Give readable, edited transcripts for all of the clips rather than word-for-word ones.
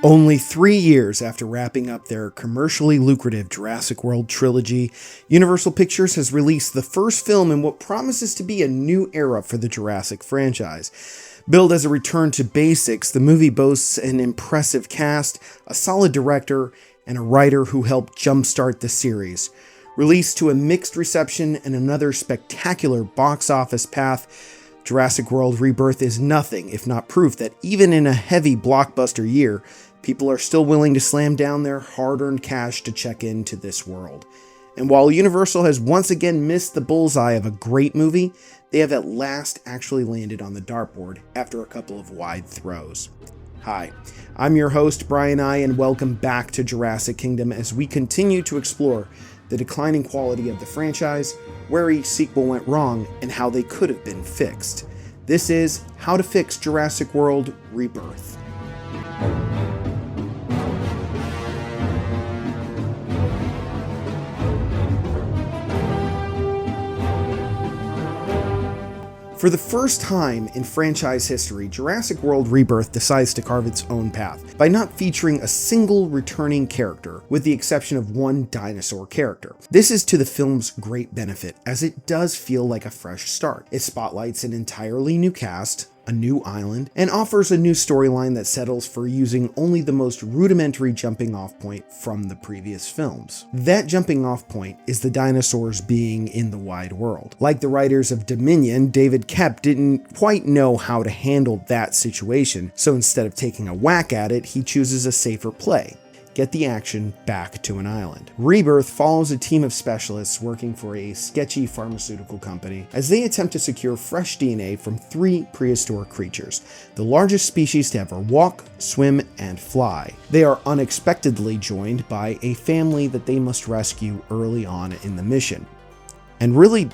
Only 3 years after wrapping up their commercially lucrative Jurassic World trilogy, Universal Pictures has released the first film in what promises to be a new era for the Jurassic franchise. Billed as a return to basics, the movie boasts an impressive cast, a solid director, and a writer who helped jumpstart the series. Released to a mixed reception and another spectacular box office path, Jurassic World Rebirth is nothing if not proof that even in a heavy blockbuster year, people are still willing to slam down their hard-earned cash to check into this world. And while Universal has once again missed the bullseye of a great movie, they have at last actually landed on the dartboard after a couple of wide throws. Hi, I'm your host Brian I, and welcome back to Jurassic Kingdom as we continue to explore the declining quality of the franchise, where each sequel went wrong, and how they could have been fixed. This is How to Fix Jurassic World Rebirth. For the first time in franchise history, Jurassic World Rebirth decides to carve its own path by not featuring a single returning character, with the exception of one dinosaur character. This is to the film's great benefit, as it does feel like a fresh start. It spotlights an entirely new cast, a new island, and offers a new storyline that settles for using only the most rudimentary jumping off point from the previous films. That jumping off point is the dinosaurs being in the wide world. Like the writers of Dominion, David Koepp didn't quite know how to handle that situation, so instead of taking a whack at it, he chooses a safer play. Get the action back to an island. Rebirth follows a team of specialists working for a sketchy pharmaceutical company as they attempt to secure fresh DNA from 3 prehistoric creatures, the largest species to ever walk, swim, and fly. They are unexpectedly joined by a family that they must rescue early on in the mission. And really,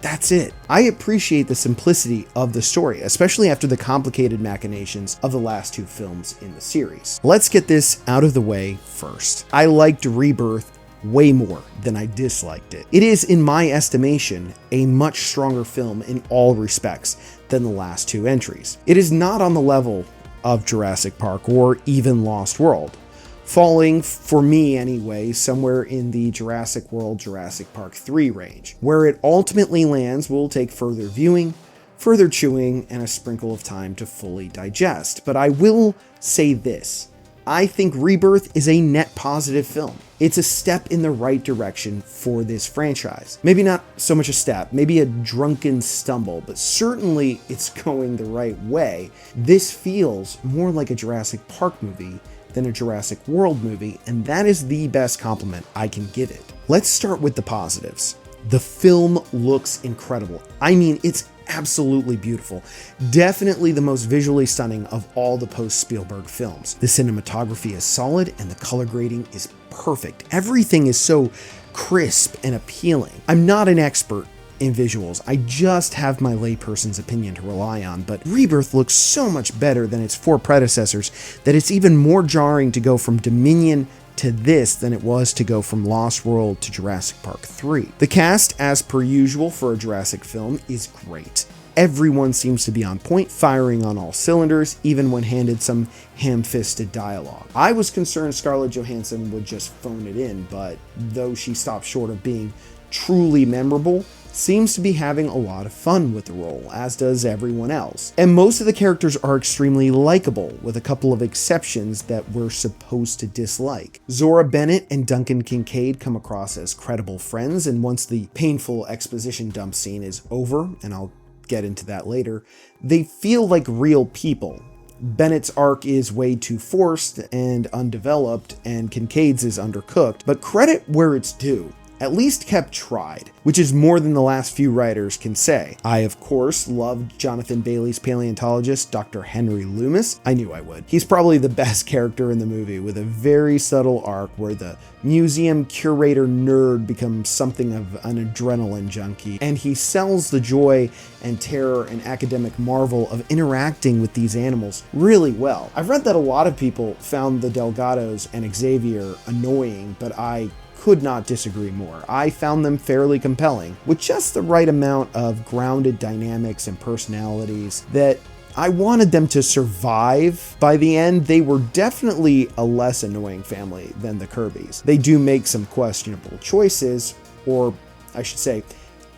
that's it. I appreciate the simplicity of the story, especially after the complicated machinations of the last 2 films in the series. Let's get this out of the way first. I liked Rebirth way more than I disliked it. It is, in my estimation, a much stronger film in all respects than the last 2 entries. It is not on the level of Jurassic Park or even Lost World, falling, for me anyway, somewhere in the Jurassic World, Jurassic Park 3 range. Where it ultimately lands will take further viewing, further chewing, and a sprinkle of time to fully digest. But I will say this. I think Rebirth is a net positive film. It's a step in the right direction for this franchise. Maybe not so much a step, maybe a drunken stumble, but certainly it's going the right way. This feels more like a Jurassic Park movie than a Jurassic World movie, and that is the best compliment I can give it. Let's start with the positives. The film looks incredible. I mean, it's absolutely beautiful. Definitely the most visually stunning of all the post-Spielberg films. The cinematography is solid and the color grading is perfect. Everything is so crisp and appealing. I'm not an expert in visuals. I just have my layperson's opinion to rely on, but Rebirth looks so much better than its 4 predecessors that it's even more jarring to go from Dominion to this than it was to go from Lost World to Jurassic Park 3. The cast, as per usual for a Jurassic film, is great. Everyone seems to be on point, firing on all cylinders, even when handed some ham-fisted dialogue. I was concerned Scarlett Johansson would just phone it in, but though she stopped short of being truly memorable, seems to be having a lot of fun with the role, as does everyone else. And most of the characters are extremely likable, with a couple of exceptions that we're supposed to dislike. Zora Bennett and Duncan Kincaid come across as credible friends, and once the painful exposition dump scene is over, and I'll get into that later, they feel like real people. Bennett's arc is way too forced and undeveloped, and Kincaid's is undercooked, but credit where it's due. At least Koepp tried, which is more than the last few writers can say. I, of course, loved Jonathan Bailey's paleontologist, Dr. Henry Loomis. I knew I would. He's probably the best character in the movie, with a very subtle arc where the museum curator nerd becomes something of an adrenaline junkie, and he sells the joy and terror and academic marvel of interacting with these animals really well. I've read that a lot of people found the Delgados and Xavier annoying, but I could not disagree more. I found them fairly compelling, with just the right amount of grounded dynamics and personalities that I wanted them to survive. By the end, they were definitely a less annoying family than the Kirby's. They do make some questionable choices, or I should say,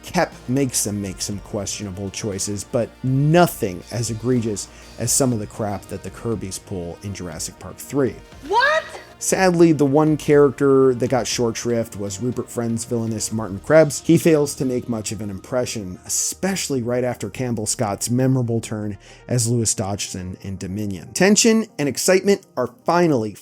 Koepp makes them make some questionable choices, but nothing as egregious as some of the crap that the Kirby's pull in Jurassic Park 3. What? Sadly, the one character that got short shrift was Rupert Friend's villainous Martin Krebs. He fails to make much of an impression, especially right after Campbell Scott's memorable turn as Louis Dodgson in Dominion. Tension and excitement are finally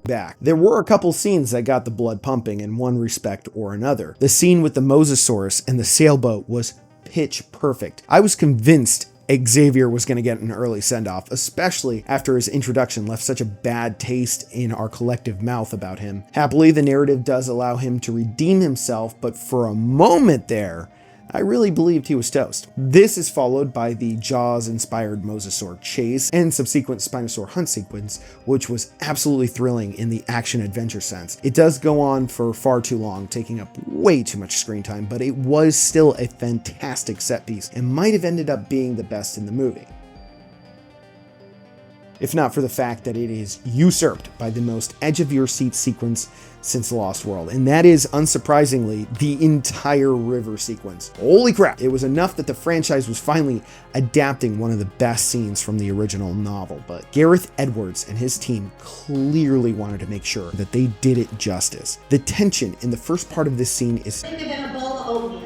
back. There were a couple scenes that got the blood pumping in one respect or another. The scene with the Mosasaurus and the sailboat was pitch perfect. I was convinced Xavier was going to get an early send-off, especially after his introduction left such a bad taste in our collective mouth about him. Happily, the narrative does allow him to redeem himself, but for a moment there, I really believed he was toast. This is followed by the Jaws-inspired Mosasaur chase and subsequent Spinosaur hunt sequence, which was absolutely thrilling in the action-adventure sense. It does go on for far too long, taking up way too much screen time, but it was still a fantastic set piece and might have ended up being the best in the movie, if not for the fact that it is usurped by the most edge-of-your-seat sequence since Lost World, and that is, unsurprisingly, the entire river sequence. Holy crap! It was enough that the franchise was finally adapting one of the best scenes from the original novel, but Gareth Edwards and his team clearly wanted to make sure that they did it justice. The tension in the first part of this scene is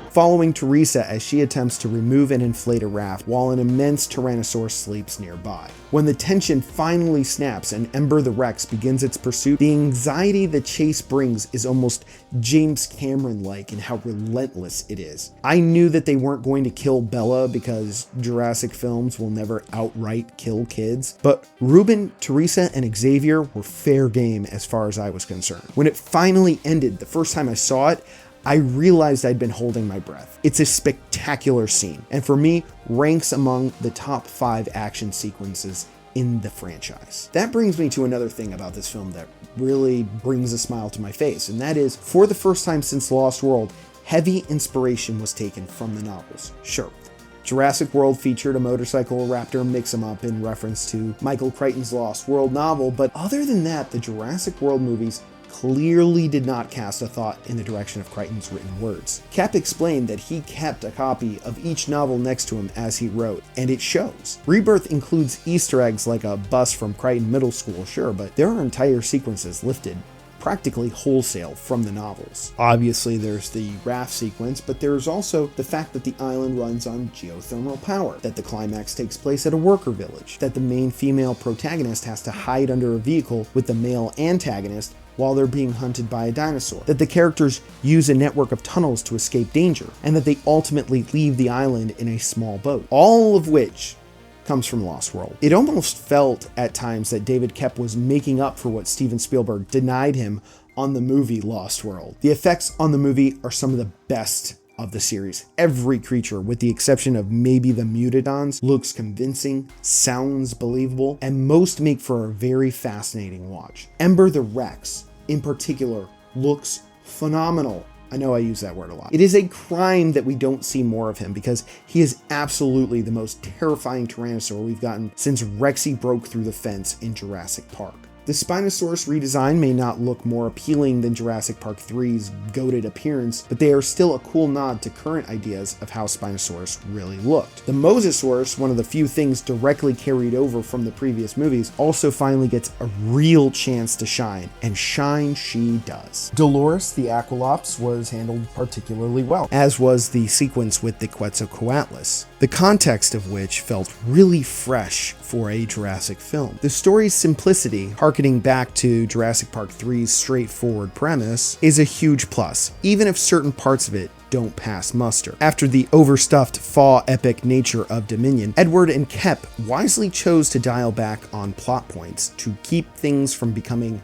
following Teresa as she attempts to remove and inflate a raft while an immense Tyrannosaurus sleeps nearby. When the tension finally snaps and Ember the Rex begins its pursuit, the anxiety the chase brings is almost James Cameron-like in how relentless it is. I knew that they weren't going to kill Bella because Jurassic films will never outright kill kids, but Ruben, Teresa, and Xavier were fair game as far as I was concerned. When it finally ended, the first time I saw it, I realized I'd been holding my breath. It's a spectacular scene, and for me, ranks among the top 5 action sequences in the franchise. That brings me to another thing about this film that really brings a smile to my face, and that is, for the first time since Lost World, heavy inspiration was taken from the novels. Sure, Jurassic World featured a motorcycle raptor mix-em-up in reference to Michael Crichton's Lost World novel, but other than that, the Jurassic World movies clearly did not cast a thought in the direction of Crichton's written words. Koepp explained that he kept a copy of each novel next to him as he wrote, and it shows. Rebirth includes Easter eggs like a bus from Crichton Middle School, sure, but there are entire sequences lifted practically wholesale from the novels. Obviously, there's the raft sequence, but there's also the fact that the island runs on geothermal power, that the climax takes place at a worker village, that the main female protagonist has to hide under a vehicle with the male antagonist while they're being hunted by a dinosaur, that the characters use a network of tunnels to escape danger, and that they ultimately leave the island in a small boat. All of which comes from Lost World. It almost felt at times that David Koepp was making up for what Steven Spielberg denied him on the movie Lost World. The effects on the movie are some of the best of the series. Every creature, with the exception of maybe the Mutodons, looks convincing, sounds believable, and most make for a very fascinating watch. Ember the Rex, in particular, looks phenomenal. I know I use that word a lot. It is a crime that we don't see more of him because he is absolutely the most terrifying Tyrannosaur we've gotten since Rexy broke through the fence in Jurassic Park. The Spinosaurus redesign may not look more appealing than Jurassic Park 3's goated appearance, but they are still a cool nod to current ideas of how Spinosaurus really looked. The Mosasaurus, one of the few things directly carried over from the previous movies, also finally gets a real chance to shine, and shine she does. Dolores the Aqualops was handled particularly well, as was the sequence with the Quetzalcoatlus, the context of which felt really fresh for a Jurassic film. The story's simplicity, harkening back to Jurassic Park 3's straightforward premise, is a huge plus, even if certain parts of it don't pass muster. After the overstuffed epic nature of Dominion, Edward and Koepp wisely chose to dial back on plot points to keep things from becoming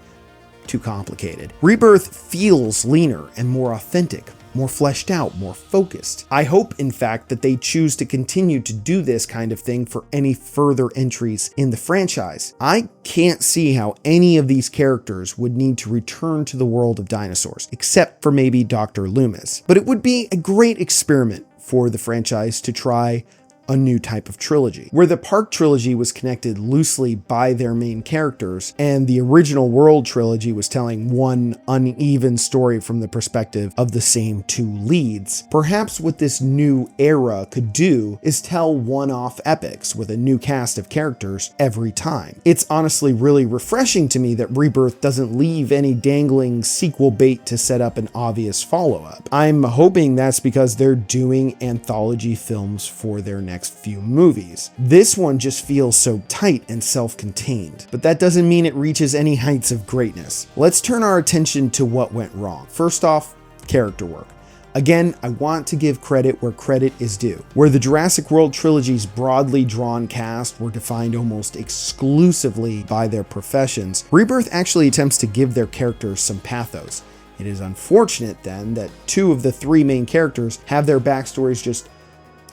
too complicated. Rebirth feels leaner and more authentic, more fleshed out, more focused. I hope, in fact, that they choose to continue to do this kind of thing for any further entries in the franchise. I can't see how any of these characters would need to return to the world of dinosaurs, except for maybe Dr. Loomis. But it would be a great experiment for the franchise to try a new type of trilogy, where the Park trilogy was connected loosely by their main characters, and the original World trilogy was telling one uneven story from the perspective of the same two leads. Perhaps what this new era could do is tell one-off epics with a new cast of characters every time. It's honestly really refreshing to me that Rebirth doesn't leave any dangling sequel bait to set up an obvious follow-up. I'm hoping that's because they're doing anthology films for their next few movies. This one just feels so tight and self-contained, but that doesn't mean it reaches any heights of greatness. Let's turn our attention to what went wrong. First off, character work. Again, I want to give credit where credit is due. Where the Jurassic World trilogy's broadly drawn cast were defined almost exclusively by their professions, Rebirth actually attempts to give their characters some pathos. It is unfortunate then that two of the three main characters have their backstories just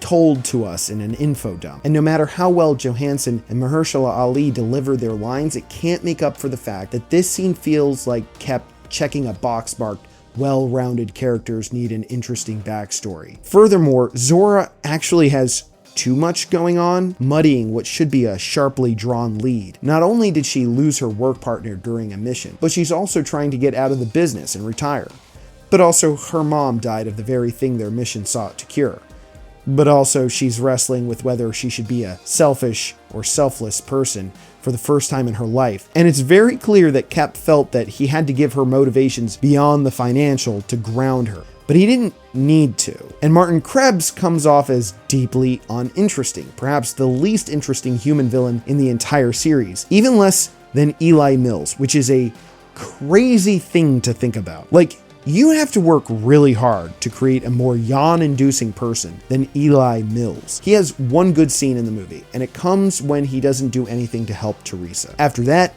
told to us in an info dump. And no matter how well Johansson and Mahershala Ali deliver their lines, it can't make up for the fact that this scene feels like Koepp checking a box marked well-rounded characters need an interesting backstory. Furthermore, Zora actually has too much going on, muddying what should be a sharply drawn lead. Not only did she lose her work partner during a mission, but she's also trying to get out of the business and retire. But also, her mom died of the very thing their mission sought to cure. But also, she's wrestling with whether she should be a selfish or selfless person for the first time in her life. And it's very clear that Koepp felt that he had to give her motivations beyond the financial to ground her. But he didn't need to. And Martin Krebs comes off as deeply uninteresting, perhaps the least interesting human villain in the entire series, even less than Eli Mills, which is a crazy thing to think about. Like, you have to work really hard to create a more yawn-inducing person than Eli Mills. He has one good scene in the movie, and it comes when he doesn't do anything to help Teresa. After that,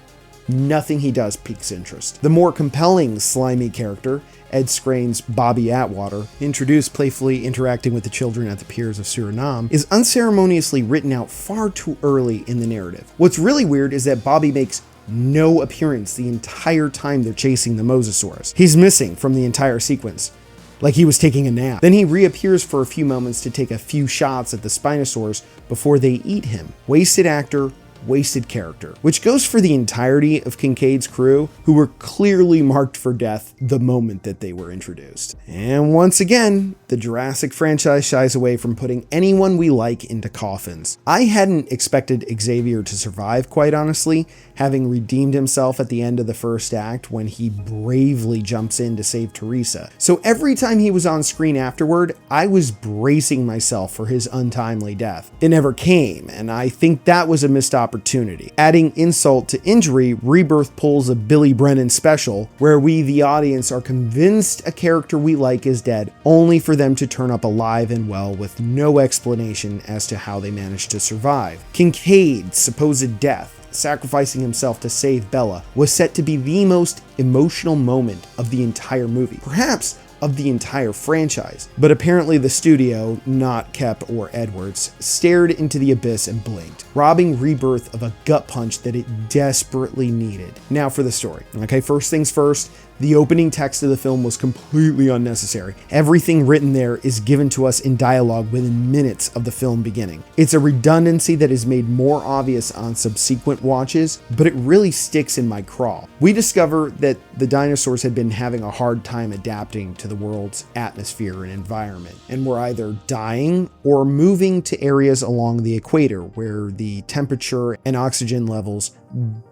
nothing he does piques interest. The more compelling slimy character, Ed Skrein's Bobby Atwater, introduced playfully interacting with the children at the piers of Suriname, is unceremoniously written out far too early in the narrative. What's really weird is that Bobby makes no appearance the entire time they're chasing the Mosasaurus. He's missing from the entire sequence, like he was taking a nap. Then he reappears for a few moments to take a few shots at the Spinosaurs before they eat him. Wasted actor, wasted character. Which goes for the entirety of Kincaid's crew, who were clearly marked for death the moment that they were introduced. And once again, the Jurassic franchise shies away from putting anyone we like into coffins. I hadn't expected Xavier to survive, quite honestly, having redeemed himself at the end of the first act when he bravely jumps in to save Teresa. So every time he was on screen afterward, I was bracing myself for his untimely death. It never came, and I think that was a missed opportunity. Adding insult to injury, Rebirth pulls a Billy Brennan special, where we, the audience, are convinced a character we like is dead, only for them to turn up alive and well with no explanation as to how they managed to survive. Kincaid's supposed death, sacrificing himself to save Bella, was set to be the most emotional moment of the entire movie, perhaps of the entire franchise. But apparently the studio, not Koepp or Edwards, stared into the abyss and blinked, robbing Rebirth of a gut punch that it desperately needed. Now for the story. Okay, first things first, the opening text of the film was completely unnecessary. Everything written there is given to us in dialogue within minutes of the film beginning. It's a redundancy that is made more obvious on subsequent watches, but it really sticks in my craw. We discover that the dinosaurs had been having a hard time adapting to the world's atmosphere and environment, and were either dying or moving to areas along the equator where the temperature and oxygen levels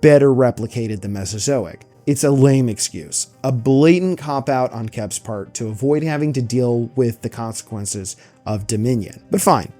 better replicated the Mesozoic. It's a lame excuse, a blatant cop-out on Koepp's part to avoid having to deal with the consequences of Dominion. But fine,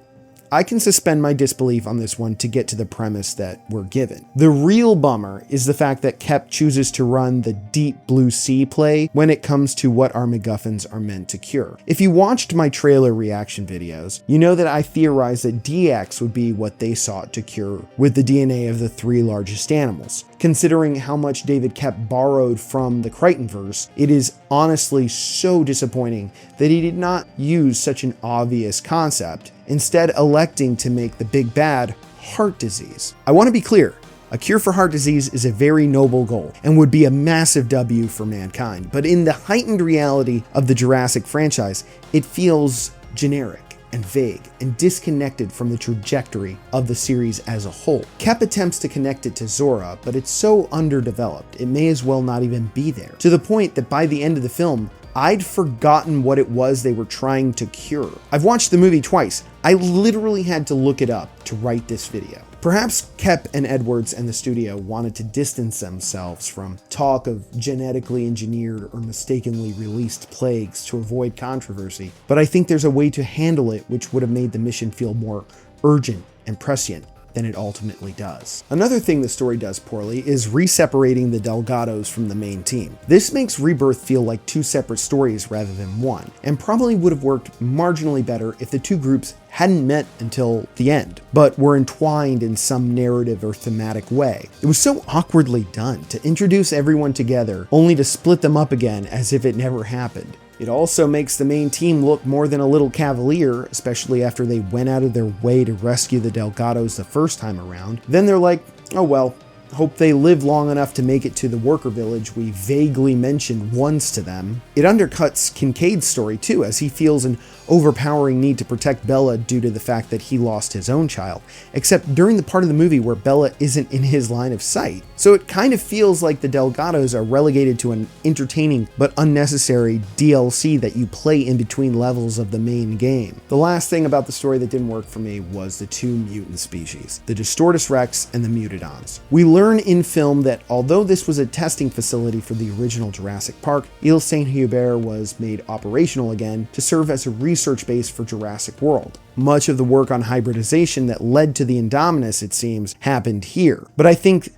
I can suspend my disbelief on this one to get to the premise that we're given. The real bummer is the fact that Koepp chooses to run the deep blue sea play when it comes to what our MacGuffins are meant to cure. If you watched my trailer reaction videos, you know that I theorized that DX would be what they sought to cure with the DNA of the 3 largest animals. Considering how much David Koepp borrowed from the Crichtonverse, it is honestly so disappointing that he did not use such an obvious concept, instead electing to make the big bad heart disease. I want to be clear, a cure for heart disease is a very noble goal and would be a massive W for mankind, but in the heightened reality of the Jurassic franchise, it feels generic and vague and disconnected from the trajectory of the series as a whole. Koepp attempts to connect it to Zora, but it's so underdeveloped, it may as well not even be there. To the point that by the end of the film, I'd forgotten what it was they were trying to cure. I've watched the movie twice. I literally had to look it up to write this video. Perhaps Koepp and Edwards and the studio wanted to distance themselves from talk of genetically engineered or mistakenly released plagues to avoid controversy, but I think there's a way to handle it which would have made the mission feel more urgent and prescient than it ultimately does. Another thing the story does poorly is re-separating the Delgados from the main team. This makes Rebirth feel like 2 separate stories rather than one, and probably would have worked marginally better if the 2 groups hadn't met until the end, but were entwined in some narrative or thematic way. It was so awkwardly done to introduce everyone together, only to split them up again as if it never happened. It also makes the main team look more than a little cavalier, especially after they went out of their way to rescue the Delgados the first time around. Then they're like, oh well, hope they live long enough to make it to the worker village we vaguely mentioned once to them. It undercuts Kincaid's story too, as he feels an overpowering need to protect Bella due to the fact that he lost his own child, except during the part of the movie where Bella isn't in his line of sight. So it kind of feels like the Delgados are relegated to an entertaining but unnecessary DLC that you play in between levels of the main game. The last thing about the story that didn't work for me was the 2 mutant species, the Distortus Rex and the Mutadons. We learn in film that although this was a testing facility for the original Jurassic Park, Ile Saint-Hubert was made operational again to serve as a research base for Jurassic World. Much of the work on hybridization that led to the Indominus, it seems, happened here. But I think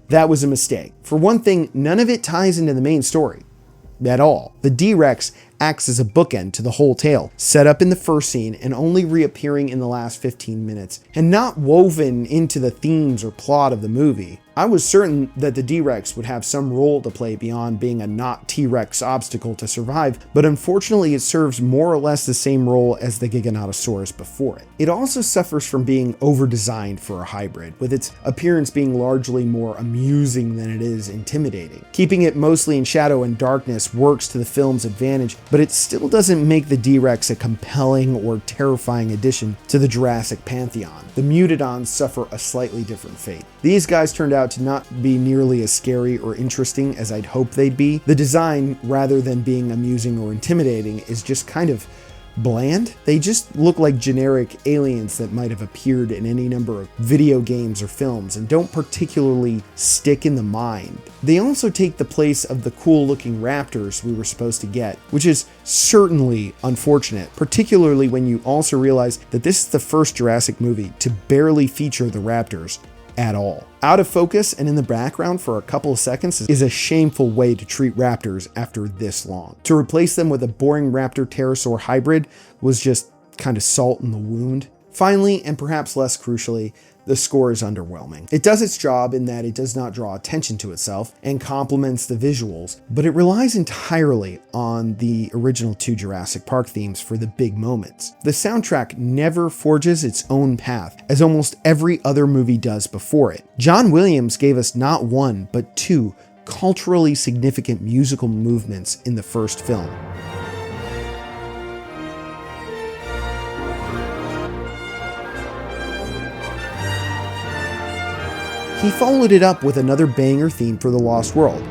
that was a mistake. For one thing, none of it ties into the main story at all. The D-Rex acts as a bookend to the whole tale, set up in the first scene and only reappearing in the last 15 minutes, and not woven into the themes or plot of the movie. I was certain that the D-Rex would have some role to play beyond being a not T-Rex obstacle to survive, but unfortunately it serves more or less the same role as the Giganotosaurus before it. It also suffers from being over-designed for a hybrid, with its appearance being largely more amusing than it is intimidating. Keeping it mostly in shadow and darkness works to the film's advantage, but it still doesn't make the D-Rex a compelling or terrifying addition to the Jurassic pantheon. The Mutadons suffer a slightly different fate. These guys turned out to not be nearly as scary or interesting as I'd hoped they'd be. The design, rather than being amusing or intimidating, is just kind of bland. They just look like generic aliens that might have appeared in any number of video games or films and don't particularly stick in the mind. They also take the place of the cool looking raptors we were supposed to get, which is certainly unfortunate, particularly when you also realize that this is the first Jurassic movie to barely feature the raptors at all. Out of focus and in the background for a couple of seconds is a shameful way to treat raptors after this long. To replace them with a boring raptor pterosaur hybrid was just kind of salt in the wound. Finally, and perhaps less crucially, the score is underwhelming. It does its job in that it does not draw attention to itself and complements the visuals, but it relies entirely on the original 2 Jurassic Park themes for the big moments. The soundtrack never forges its own path, as almost every other movie does before it. John Williams gave us not 1, but 2 culturally significant musical movements in the first film. He followed it up with another banger theme for The Lost World.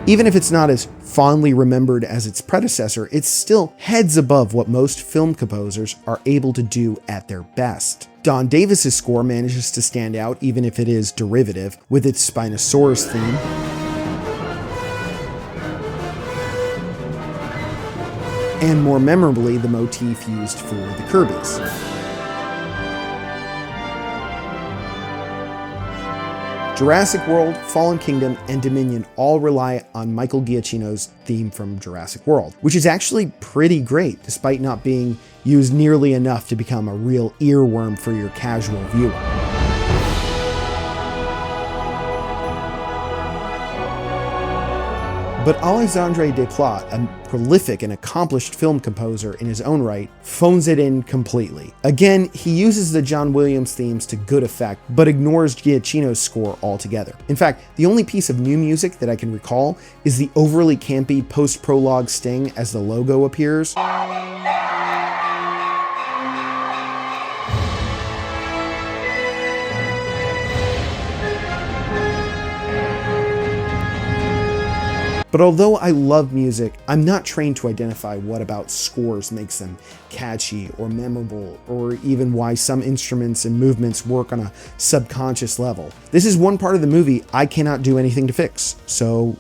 Even if it's not as fondly remembered as its predecessor, it's still heads above what most film composers are able to do at their best. Don Davis's score manages to stand out even if it is derivative, with its Spinosaurus theme, and more memorably, the motif used for the Kirby's. Jurassic World, Fallen Kingdom, and Dominion all rely on Michael Giacchino's theme from Jurassic World, which is actually pretty great, despite not being used nearly enough to become a real earworm for your casual viewer. But Alexandre Desplat, a prolific and accomplished film composer in his own right, phones it in completely. Again, he uses the John Williams themes to good effect, but ignores Giacchino's score altogether. In fact, the only piece of new music that I can recall is the overly campy post-prologue sting as the logo appears. But although I love music, I'm not trained to identify what about scores makes them catchy or memorable, or even why some instruments and movements work on a subconscious level. This is one part of the movie I cannot do anything to fix, so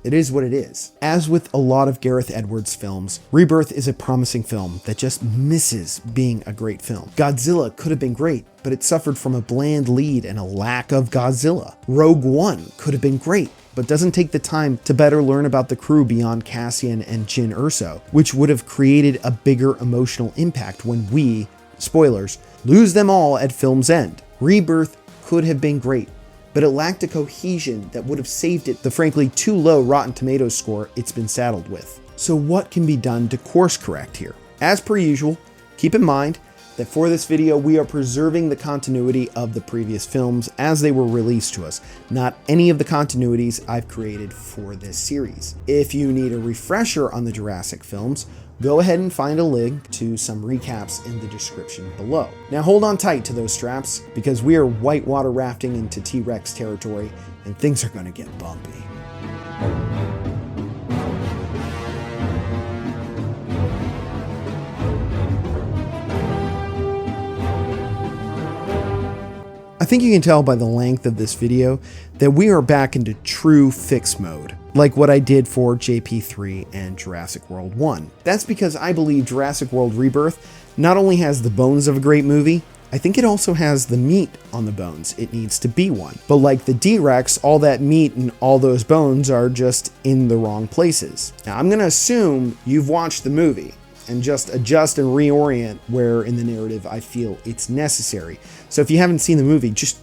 it is what it is. As with a lot of Gareth Edwards' films, Rebirth is a promising film that just misses being a great film. Godzilla could have been great, but it suffered from a bland lead and a lack of Godzilla. Rogue One could have been great, but doesn't take the time to better learn about the crew beyond Cassian and Jyn Erso, which would have created a bigger emotional impact when we, spoilers, lose them all at film's end. Rebirth could have been great, but it lacked a cohesion that would have saved it the frankly too low Rotten Tomatoes score it's been saddled with. So what can be done to course correct here? As per usual, keep in mind that for this video we are preserving the continuity of the previous films as they were released to us, not any of the continuities I've created for this series. If you need a refresher on the Jurassic films, go ahead and find a link to some recaps in the description below. Now hold on tight to those straps, because we are whitewater rafting into T-Rex territory and things are going to get bumpy. I think you can tell by the length of this video that we are back into true fix mode, like what I did for JP3 and Jurassic World 1. That's because I believe Jurassic World Rebirth not only has the bones of a great movie, I think it also has the meat on the bones it needs to be one. But like the D-Rex, all that meat and all those bones are just in the wrong places. Now I'm gonna assume you've watched the movie and just adjust and reorient where in the narrative I feel it's necessary. So if you haven't seen the movie, just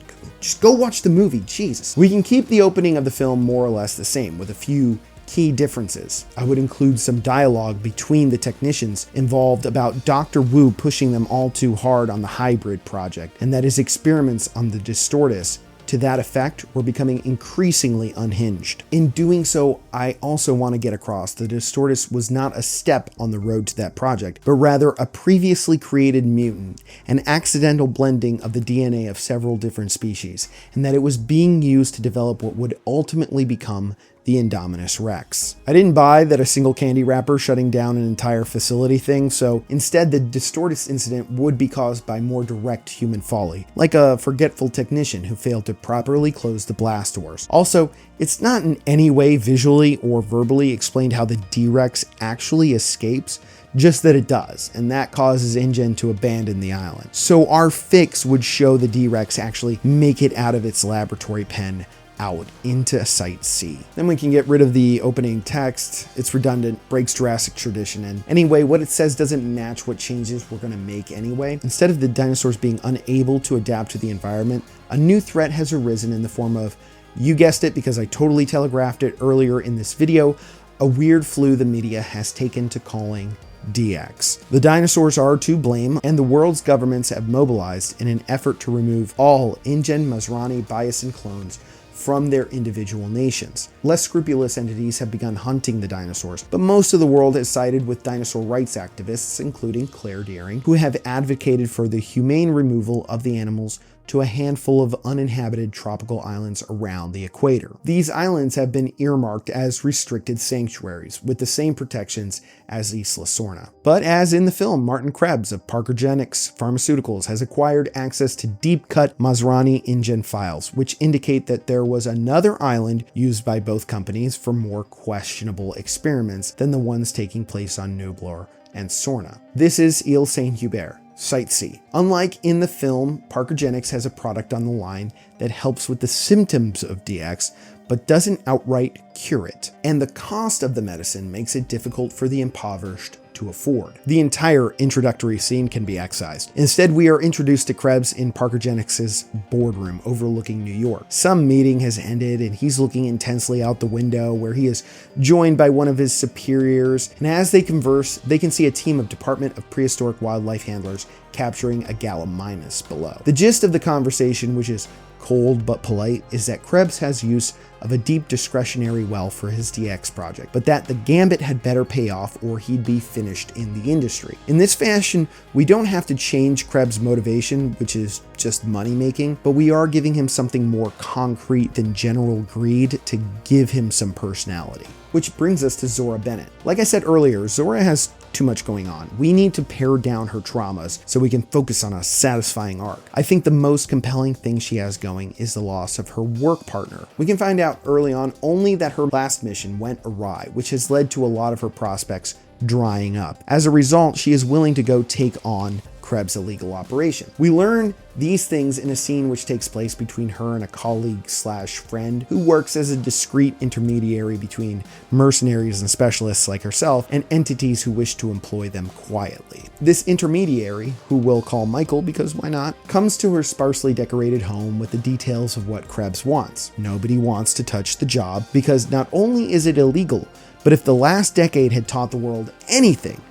go watch the movie, Jesus. We can keep the opening of the film more or less the same, with a few key differences. I would include some dialogue between the technicians involved about Dr. Wu pushing them all too hard on the hybrid project, and that his experiments on the Distortus to that effect were becoming increasingly unhinged. In doing so, I also want to get across the Distortus was not a step on the road to that project, but rather a previously created mutant, an accidental blending of the DNA of several different species, and that it was being used to develop what would ultimately become the Indominus Rex. I didn't buy that a single candy wrapper shutting down an entire facility thing, so instead the Distortus incident would be caused by more direct human folly, like a forgetful technician who failed to properly close the blast doors. Also, it's not in any way visually or verbally explained how the D-Rex actually escapes, just that it does, and that causes InGen to abandon the island. So our fix would show the D-Rex actually make it out of its laboratory pen out into Site C. Then we can get rid of the opening text. It's redundant, breaks Jurassic tradition, and anyway, what it says doesn't match what changes we're gonna make anyway. Instead of the dinosaurs being unable to adapt to the environment, a new threat has arisen in the form of, you guessed it because I totally telegraphed it earlier in this video, a weird flu the media has taken to calling DX. The dinosaurs are to blame, and the world's governments have mobilized in an effort to remove all InGen Masrani Biosin clones from their individual nations. Less scrupulous entities have begun hunting the dinosaurs, but most of the world has sided with dinosaur rights activists, including Claire Dearing, who have advocated for the humane removal of the animals to a handful of uninhabited tropical islands around the equator. These islands have been earmarked as restricted sanctuaries with the same protections as Isla Sorna. But as in the film, Martin Krebs of Parkergenics Pharmaceuticals has acquired access to deep-cut Masrani InGen files, which indicate that there was another island used by both companies for more questionable experiments than the ones taking place on Nublar and Sorna. This is Ile Saint-Hubert, Site C. Unlike in the film, Parkergenics has a product on the line that helps with the symptoms of DX, but doesn't outright cure it. And the cost of the medicine makes it difficult for the impoverished to afford. The entire introductory scene can be excised. Instead, we are introduced to Krebs in Parkergenics' boardroom overlooking New York. Some meeting has ended and he's looking intensely out the window where he is joined by one of his superiors. And as they converse, they can see a team of Department of Prehistoric Wildlife handlers capturing a gallimimus below. The gist of the conversation, which is cold but polite, is that Krebs has use of a deep discretionary well for his DX project, but that the gambit had better pay off or he'd be finished in the industry. In this fashion, we don't have to change Krebs' motivation, which is just money making, but we are giving him something more concrete than general greed to give him some personality. Which brings us to Zora Bennett. Like I said earlier, Zora has too much going on. We need to pare down her traumas so we can focus on a satisfying arc. I think the most compelling thing she has going is the loss of her work partner. We can find out early on only that her last mission went awry, which has led to a lot of her prospects drying up. As a result, she is willing to go take on Krebs' illegal operation. We learn these things in a scene which takes place between her and a colleague/friend who works as a discreet intermediary between mercenaries and specialists like herself and entities who wish to employ them quietly. This intermediary, who we'll call Michael because why not, comes to her sparsely decorated home with the details of what Krebs wants. Nobody wants to touch the job because not only is it illegal, but if the last decade had taught the world anything,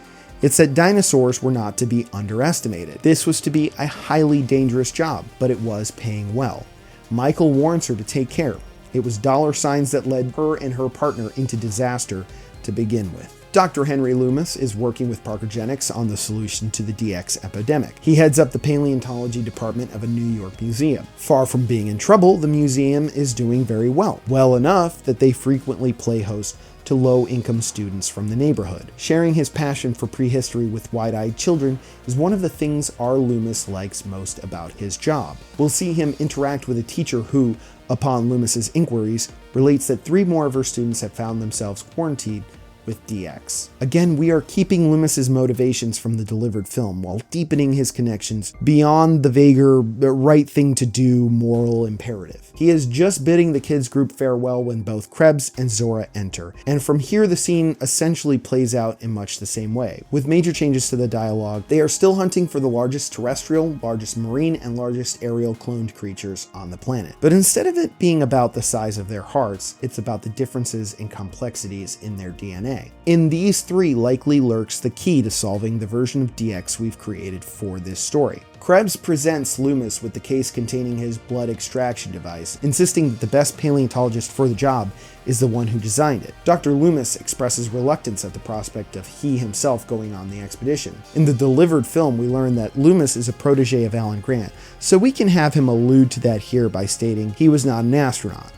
it's that dinosaurs were not to be underestimated. This was to be a highly dangerous job, but it was paying well. Michael warns her to take care. It was dollar signs that led her and her partner into disaster to begin with. Dr. Henry Loomis is working with Parkergenics on the solution to the DX epidemic. He heads up the paleontology department of a New York museum. Far from being in trouble, the museum is doing very well. Well enough that they frequently play host to low-income students from the neighborhood. Sharing his passion for prehistory with wide-eyed children is one of the things R. Loomis likes most about his job. We'll see him interact with a teacher who, upon Loomis's inquiries, relates that 3 more of her students have found themselves quarantined with DX. Again, we are keeping Loomis's motivations from the delivered film while deepening his connections beyond the vaguer right thing to do moral imperative. He is just bidding the kids group farewell when both Krebs and Zora enter, and from here the scene essentially plays out in much the same way. With major changes to the dialogue, they are still hunting for the largest terrestrial, largest marine, and largest aerial cloned creatures on the planet. But instead of it being about the size of their hearts, it's about the differences and complexities in their DNA. In these 3 likely lurks the key to solving the version of DX we've created for this story. Krebs presents Loomis with the case containing his blood extraction device, insisting that the best paleontologist for the job is the one who designed it. Dr. Loomis expresses reluctance at the prospect of he himself going on the expedition. In the delivered film, we learn that Loomis is a protege of Alan Grant, so we can have him allude to that here by stating he was not an astronaut.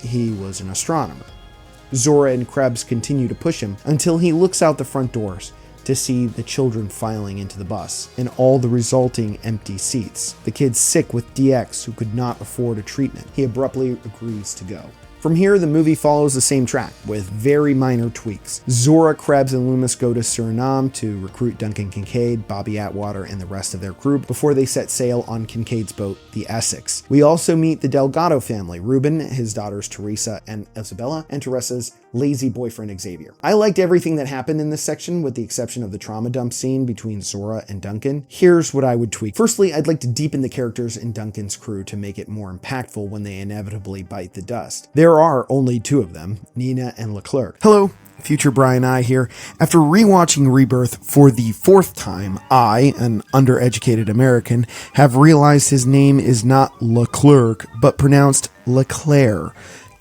He was an astronomer. Zora and Krebs continue to push him until he looks out the front doors to see the children filing into the bus and all the resulting empty seats. The kids sick with DX who could not afford a treatment. He abruptly agrees to go. From here, the movie follows the same track, with very minor tweaks. Zora, Krebs, and Loomis go to Suriname to recruit Duncan Kincaid, Bobby Atwater, and the rest of their crew before they set sail on Kincaid's boat, the Essex. We also meet the Delgado family, Ruben, his daughters Teresa and Isabella, and Teresa's lazy boyfriend Xavier. I liked everything that happened in this section with the exception of the trauma dump scene between Zora and Duncan. Here's what I would tweak. Firstly, I'd like to deepen the characters in Duncan's crew to make it more impactful when they inevitably bite the dust. There are only 2 of them, Nina and Leclerc. Hello, future Brian I here. After rewatching Rebirth for the 4th time, I, an undereducated American, have realized his name is not Leclerc, but pronounced Leclerc.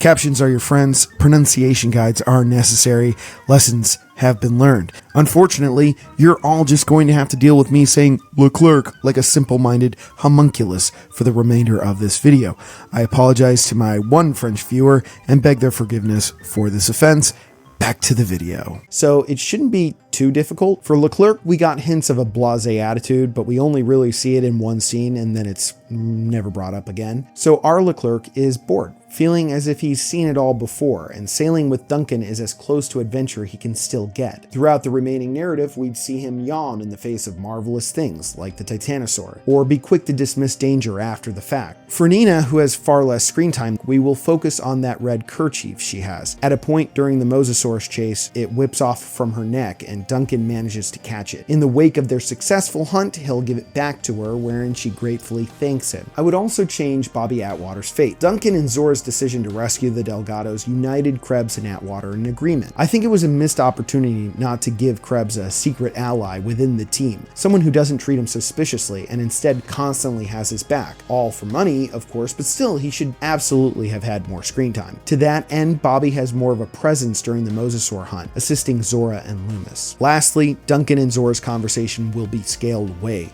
Captions are your friends, pronunciation guides are necessary, lessons have been learned. Unfortunately, you're all just going to have to deal with me saying Leclerc like a simple-minded homunculus for the remainder of this video. I apologize to my one French viewer and beg their forgiveness for this offense. Back to the video. So it shouldn't be too difficult. For Leclerc, we got hints of a blasé attitude, but we only really see it in one scene and then it's never brought up again. So our Leclerc is bored, feeling as if he's seen it all before, and sailing with Duncan is as close to adventure he can still get. Throughout the remaining narrative, we'd see him yawn in the face of marvelous things, like the Titanosaur, or be quick to dismiss danger after the fact. For Nina, who has far less screen time, we will focus on that red kerchief she has. At a point during the Mosasaurus chase, it whips off from her neck, and Duncan manages to catch it. In the wake of their successful hunt, he'll give it back to her, wherein she gratefully thanks him. I would also change Bobby Atwater's fate. Duncan and Zora's decision to rescue the Delgados united Krebs and Atwater in agreement. I think it was a missed opportunity not to give Krebs a secret ally within the team, someone who doesn't treat him suspiciously and instead constantly has his back. All for money, of course, but still, he should absolutely have had more screen time. To that end, Bobby has more of a presence during the Mosasaur hunt, assisting Zora and Loomis. Lastly, Duncan and Zora's conversation will be scaled way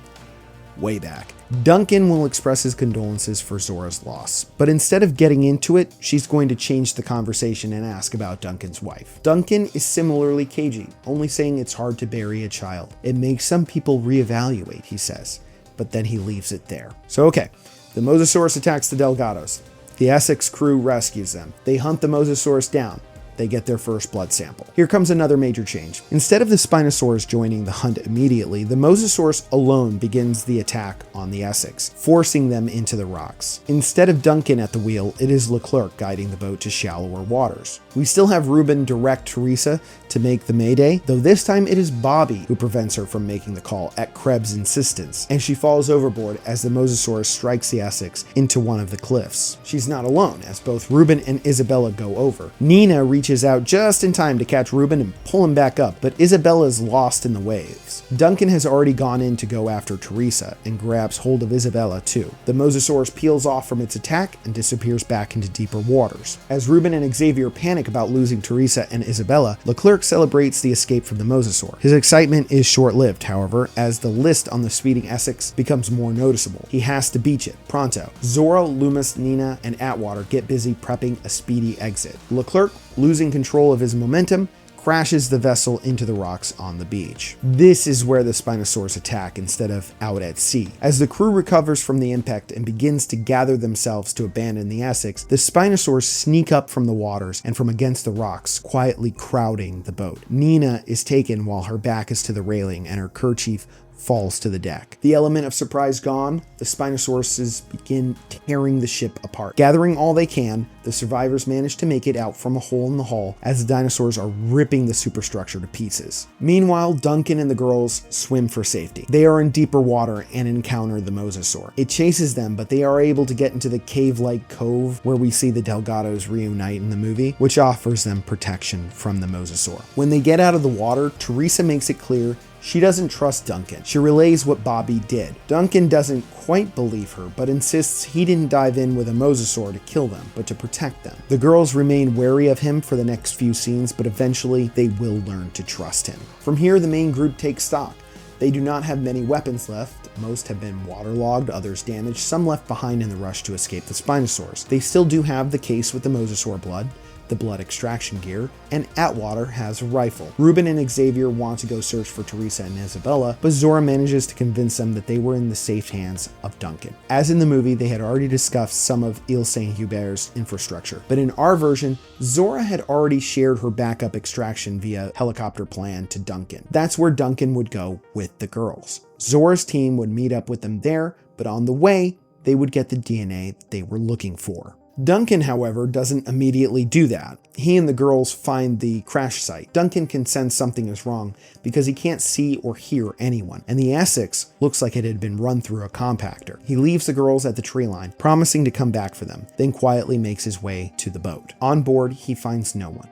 back. Duncan will express his condolences for Zora's loss, but instead of getting into it, she's going to change the conversation and ask about Duncan's wife. Duncan is similarly cagey, only saying it's hard to bury a child. It makes some people reevaluate, he says, but then he leaves it there. So okay, the Mosasaurus attacks the Delgados. The Essex crew rescues them. They hunt the Mosasaurus down. They get their first blood sample. Here comes another major change. Instead of the Spinosaurus joining the hunt immediately, the Mosasaurus alone begins the attack on the Essex, forcing them into the rocks. Instead of Duncan at the wheel, it is Leclerc guiding the boat to shallower waters. We still have Reuben direct Teresa to make the mayday, though this time it is Bobby who prevents her from making the call at Krebs' insistence, and she falls overboard as the Mosasaurus strikes the Essex into one of the cliffs. She's not alone, as both Reuben and Isabella go over. Nina reaches out just in time to catch Reuben and pull him back up, but Isabella's lost in the waves. Duncan has already gone in to go after Teresa and grabs hold of Isabella too. The Mosasaurus peels off from its attack and disappears back into deeper waters. As Reuben and Xavier panic about losing Teresa and Isabella, Leclerc celebrates the escape from the Mosasaur. His excitement is short-lived, however, as the list on the speeding Essex becomes more noticeable. He has to beach it, pronto. Zora, Loomis, Nina, and Atwater get busy prepping a speedy exit. Leclerc, losing control of his momentum, crashes the vessel into the rocks on the beach. This is where the Spinosaurus attack instead of out at sea. As the crew recovers from the impact and begins to gather themselves to abandon the Essex, the Spinosaurs sneak up from the waters and from against the rocks, quietly crowding the boat. Nina is taken while her back is to the railing and her kerchief falls to the deck. The element of surprise gone, the Spinosauruses begin tearing the ship apart. Gathering all they can, the survivors manage to make it out from a hole in the hull as the dinosaurs are ripping the superstructure to pieces. Meanwhile, Duncan and the girls swim for safety. They are in deeper water and encounter the Mosasaur. It chases them, but they are able to get into the cave-like cove where we see the Delgados reunite in the movie, which offers them protection from the Mosasaur. When they get out of the water, Teresa makes it clear she doesn't trust Duncan. She relays what Bobby did. Duncan doesn't quite believe her, but insists he didn't dive in with a Mosasaur to kill them, but to protect them. The girls remain wary of him for the next few scenes, but eventually they will learn to trust him. From here, the main group takes stock. They do not have many weapons left. Most have been waterlogged, others damaged, some left behind in the rush to escape the Spinosaurs. They still do have the case with the Mosasaur blood, the blood extraction gear, and Atwater has a rifle. Reuben and Xavier want to go search for Teresa and Isabella, but Zora manages to convince them that they were in the safe hands of Duncan. As in the movie, they had already discussed some of Ile Saint-Hubert's infrastructure, but in our version, Zora had already shared her backup extraction via helicopter plan to Duncan. That's where Duncan would go with the girls. Zora's team would meet up with them there, but on the way, they would get the DNA they were looking for. Duncan, however, doesn't immediately do that. He and the girls find the crash site. Duncan can sense something is wrong because he can't see or hear anyone, and the Essex looks like it had been run through a compactor. He leaves the girls at the tree line, promising to come back for them, then quietly makes his way to the boat. On board, he finds no one.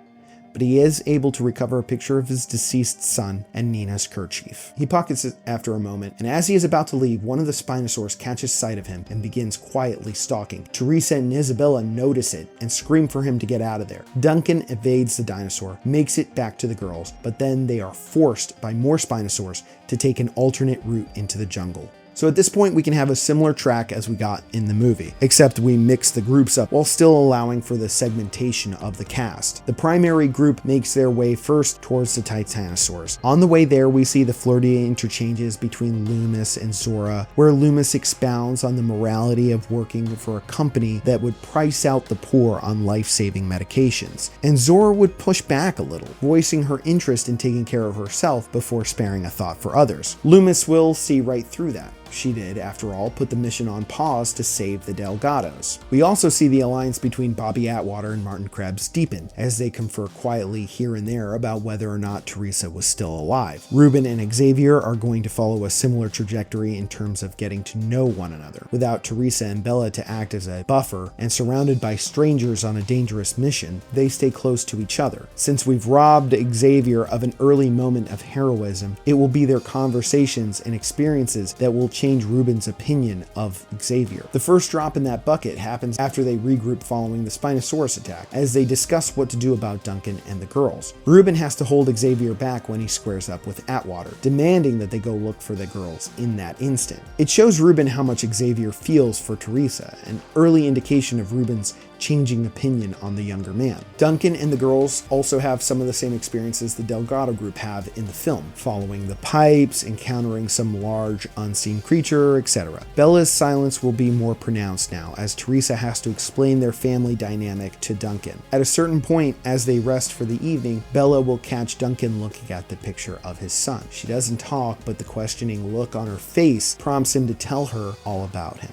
but he is able to recover a picture of his deceased son and Nina's kerchief. He pockets it after a moment, and as he is about to leave, one of the Spinosaurs catches sight of him and begins quietly stalking. Teresa and Isabella notice it and scream for him to get out of there. Duncan evades the dinosaur, makes it back to the girls, but then they are forced by more Spinosaurs to take an alternate route into the jungle. So at this point, we can have a similar track as we got in the movie, except we mix the groups up while still allowing for the segmentation of the cast. The primary group makes their way first towards the Titanosaurs. On the way there, we see the flirty interchanges between Loomis and Zora, where Loomis expounds on the morality of working for a company that would price out the poor on life-saving medications. And Zora would push back a little, voicing her interest in taking care of herself before sparing a thought for others. Loomis will see right through that. She did, after all, put the mission on pause to save the Delgados. We also see the alliance between Bobby Atwater and Martin Krebs deepen, as they confer quietly here and there about whether or not Teresa was still alive. Ruben and Xavier are going to follow a similar trajectory in terms of getting to know one another. Without Teresa and Bella to act as a buffer, and surrounded by strangers on a dangerous mission, they stay close to each other. Since we've robbed Xavier of an early moment of heroism, it will be their conversations and experiences that will change Ruben's opinion of Xavier. The first drop in that bucket happens after they regroup following the Spinosaurus attack, as they discuss what to do about Duncan and the girls. Ruben has to hold Xavier back when he squares up with Atwater, demanding that they go look for the girls in that instant. It shows Ruben how much Xavier feels for Teresa, an early indication of Ruben's changing opinion on the younger man. Duncan and the girls also have some of the same experiences the Delgado group have in the film, following the pipes, encountering some large unseen creature, etc. Bella's silence will be more pronounced now, as Teresa has to explain their family dynamic to Duncan. At a certain point, as they rest for the evening, Bella will catch Duncan looking at the picture of his son. She doesn't talk, but the questioning look on her face prompts him to tell her all about him.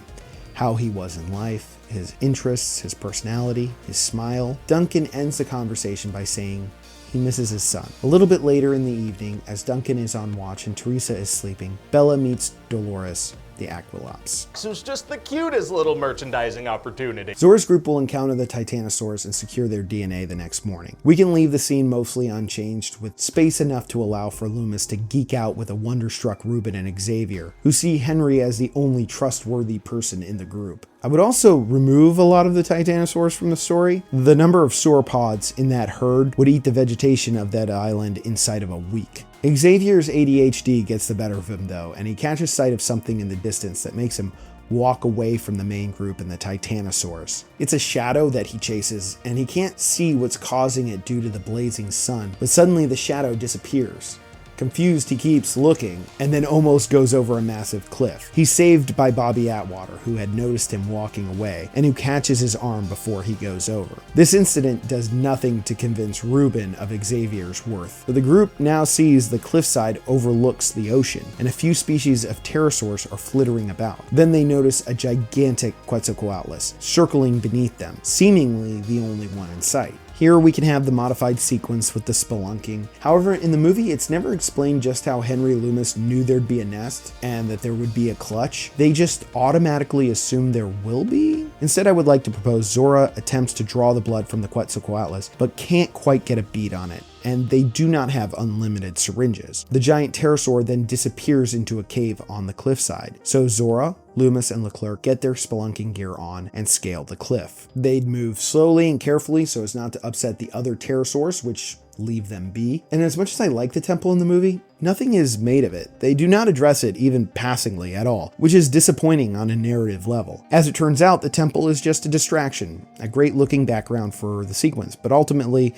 How he was in life, his interests, his personality, his smile. Duncan ends the conversation by saying he misses his son. A little bit later in the evening, as Duncan is on watch and Teresa is sleeping, Bella meets Dolores, the Aquilops. This was just the cutest little merchandising opportunity. Zora's group will encounter the Titanosaurs and secure their DNA the next morning. We can leave the scene mostly unchanged, with space enough to allow for Loomis to geek out with a wonderstruck Ruben and Xavier, who see Henry as the only trustworthy person in the group. I would also remove a lot of the Titanosaurs from the story. The number of sauropods in that herd would eat the vegetation of that island inside of a week. Xavier's ADHD gets the better of him though, and he catches sight of something in the distance that makes him walk away from the main group and the Titanosaurs. It's a shadow that he chases, and he can't see what's causing it due to the blazing sun, but suddenly the shadow disappears. Confused, he keeps looking, and then almost goes over a massive cliff. He's saved by Bobby Atwater, who had noticed him walking away, and who catches his arm before he goes over. This incident does nothing to convince Ruben of Xavier's worth, but the group now sees the cliffside overlooks the ocean, and a few species of pterosaurs are flittering about. Then they notice a gigantic Quetzalcoatlus circling beneath them, seemingly the only one in sight. Here we can have the modified sequence with the spelunking. However, in the movie, it's never explained just how Henry Loomis knew there'd be a nest and that there would be a clutch. They just automatically assume there will be. Instead, I would like to propose Zora attempts to draw the blood from the Quetzalcoatlus, but can't quite get a bead on it, and they do not have unlimited syringes. The giant pterosaur then disappears into a cave on the cliffside. So Zora, Loomis, and Leclerc get their spelunking gear on and scale the cliff. They'd move slowly and carefully so as not to upset the other pterosaurs, which leave them be. And as much as I like the temple in the movie, nothing is made of it. They do not address it even passingly at all, which is disappointing on a narrative level. As it turns out, the temple is just a distraction, a great looking background for the sequence, but ultimately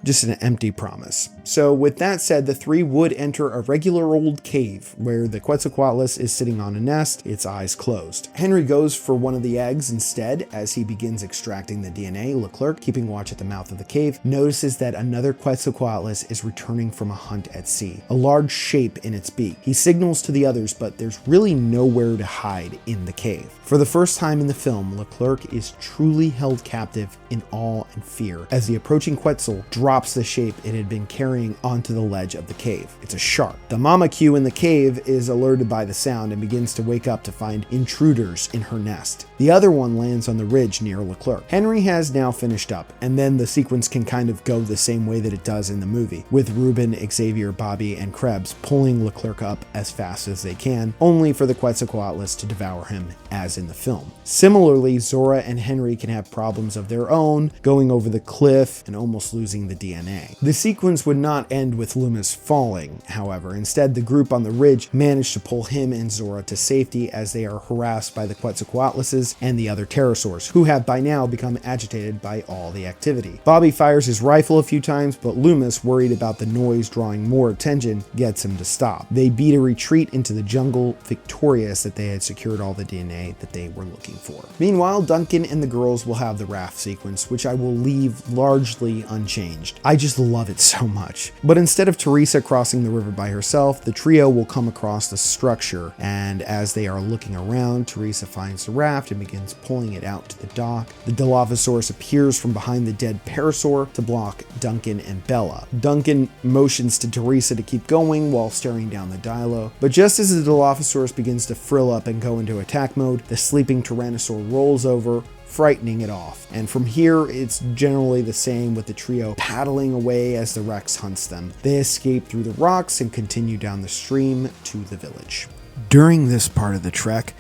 just an empty promise. So with that said, the three would enter a regular old cave where the Quetzalcoatlus is sitting on a nest, its eyes closed. Henry goes for one of the eggs instead as he begins extracting the DNA. Leclerc, keeping watch at the mouth of the cave, notices that another Quetzalcoatlus is returning from a hunt at sea, a large shape in its beak. He signals to the others, but there's really nowhere to hide in the cave. For the first time in the film, Leclerc is truly held captive in awe and fear as the approaching Quetzal drops the shape it had been carrying onto the ledge of the cave. It's a shark. The mama Q in the cave is alerted by the sound and begins to wake up to find intruders in her nest. The other one lands on the ridge near Leclerc. Henry has now finished up, and then the sequence can kind of go the same way that it does in the movie, with Ruben, Xavier, Bobby, and Krebs pulling Leclerc up as fast as they can, only for the Quetzalcoatlus to devour him, as in the film. Similarly, Zora and Henry can have problems of their own, going over the cliff and almost losing the DNA. The sequence would not end with Loomis falling, however. Instead, the group on the ridge managed to pull him and Zora to safety as they are harassed by the Quetzalcoatluses and the other pterosaurs, who have by now become agitated by all the activity. Bobby fires his rifle a few times, but Loomis, worried about the noise drawing more attention, gets him to stop. They beat a retreat into the jungle, victorious that they had secured all the DNA that they were looking for. Meanwhile, Duncan and the girls will have the raft sequence, which I will leave largely unchanged. I just love it so much. But instead of Teresa crossing the river by herself, the trio will come across the structure, and as they are looking around, Teresa finds the raft and begins pulling it out to the dock. The Dilophosaurus appears from behind the dead parasaur to block Duncan and Bella. Duncan motions to Teresa to keep going while staring down the Dilo, but just as the Dilophosaurus begins to frill up and go into attack mode, the sleeping Tyrannosaur rolls over, frightening it off. And from here, it's generally the same, with the trio paddling away as the Rex hunts them. They escape through the rocks and continue down the stream to the village. During this part of the trek,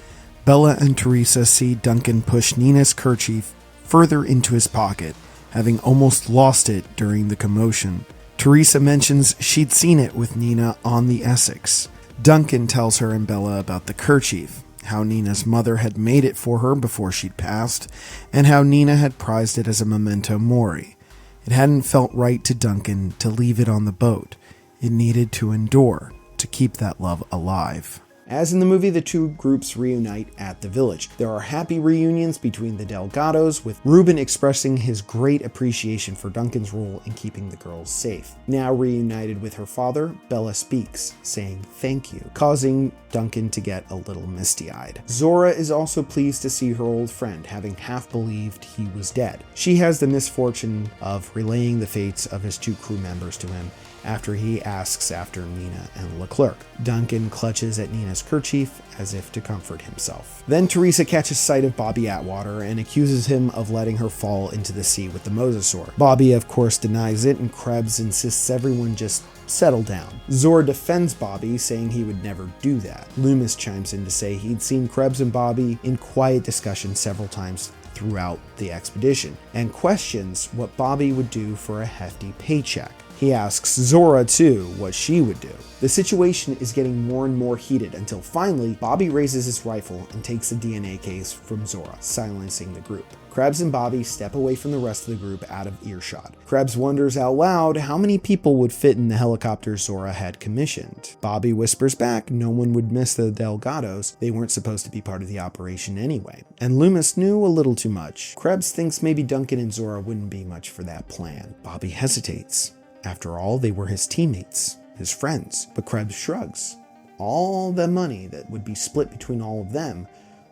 Bella and Teresa see Duncan push Nina's kerchief further into his pocket, having almost lost it during the commotion. Teresa mentions she'd seen it with Nina on the Essex. Duncan tells her and Bella about the kerchief, how Nina's mother had made it for her before she'd passed, and how Nina had prized it as a memento mori. It hadn't felt right to Duncan to leave it on the boat. It needed to endure to keep that love alive. As in the movie, the two groups reunite at the village. There are happy reunions between the Delgados, with Ruben expressing his great appreciation for Duncan's role in keeping the girls safe. Now reunited with her father, Bella speaks, saying thank you, causing Duncan to get a little misty-eyed. Zora is also pleased to see her old friend, having half believed he was dead. She has the misfortune of relaying the fates of his two crew members to him after he asks after Nina and Leclerc. Duncan clutches at Nina's kerchief as if to comfort himself. Then Teresa catches sight of Bobby Atwater and accuses him of letting her fall into the sea with the mosasaur. Bobby, of course, denies it, and Krebs insists everyone just settle down. Zora defends Bobby, saying he would never do that. Loomis chimes in to say he'd seen Krebs and Bobby in quiet discussion several times throughout the expedition, and questions what Bobby would do for a hefty paycheck. He asks Zora, too, what she would do. The situation is getting more and more heated until finally, Bobby raises his rifle and takes the DNA case from Zora, silencing the group. Krebs and Bobby step away from the rest of the group out of earshot. Krebs wonders out loud how many people would fit in the helicopter Zora had commissioned. Bobby whispers back no one would miss the Delgados, they weren't supposed to be part of the operation anyway. And Loomis knew a little too much. Krebs thinks maybe Duncan and Zora wouldn't be much for that plan. Bobby hesitates. After all, they were his teammates, his friends. But Krebs shrugs. All the money that would be split between all of them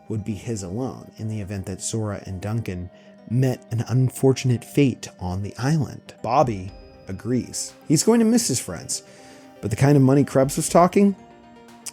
would be his alone in the event that Zora and Duncan met an unfortunate fate on the island. Bobby agrees. He's going to miss his friends, but the kind of money Krebs was talking,